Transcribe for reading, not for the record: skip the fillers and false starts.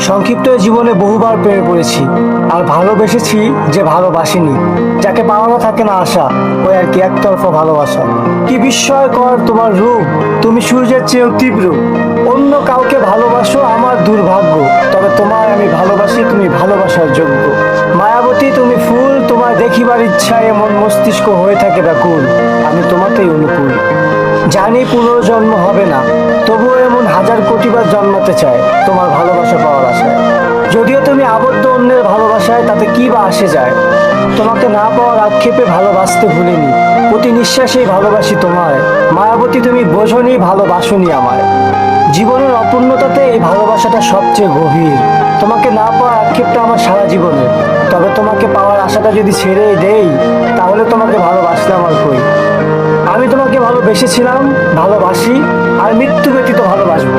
সংক্ষিপ্ত জীবনে বহুবার প্রেমে পড়েছি, আর ভালোবেসেছি যে ভালোবাসিনি। যাকে পাওয়ানো থাকে না আশা, ওই আর কি একতরফা ভালোবাসা। কি বিস্ময়কর তোমার রূপ, তুমি সূর্যের চেয়েও তীব্র। অন্য কাউকে ভালোবাসো আমার দুর্ভাগ্য, তবে তোমার আমি ভালোবাসি, তুমি ভালোবাসার যোগ্য। মায়াবতী তুমি ফুল, তোমার দেখিবার ইচ্ছায় এমন মস্তিষ্ক হয়ে থাকে ব্যাকুল। আমি তোমাকেই অনুকূল। জানি পুনর্জন্ম হবে না, তবুও এমন হাজার কোটিবার জন্মাতে চায় তোমার ভালোবাসা পাওয়ার আশায়। যদিও তুমি আবদ্ধ অন্যের ভালোবাসায়, তাতে কি বা আসে যায়। তোমাকে না পাওয়ার আক্ষেপে ভালোবাসতে ভুলিনি, প্রতি নিঃশ্বাসেই ভালোবাসি তোমায়। মায়াবতী তুমি বোঝনি, ভালোবাসনি আমায়। জীবনের অপূর্ণতাতে এই ভালোবাসাটা সবচেয়ে গভীর। তোমাকে না পাওয়ার আক্ষেপটা আমার সারা জীবনের, তবে তোমাকে পাওয়ার আশাটা যদি ছেড়ে দেই, তাহলে তোমাকে ভালোবাসলাম আর কই। আমি তোমাকে ভালোবেসেছিলাম, ভালোবাসি, আর মৃত্যু ব্যতীত ভালোবাসবো।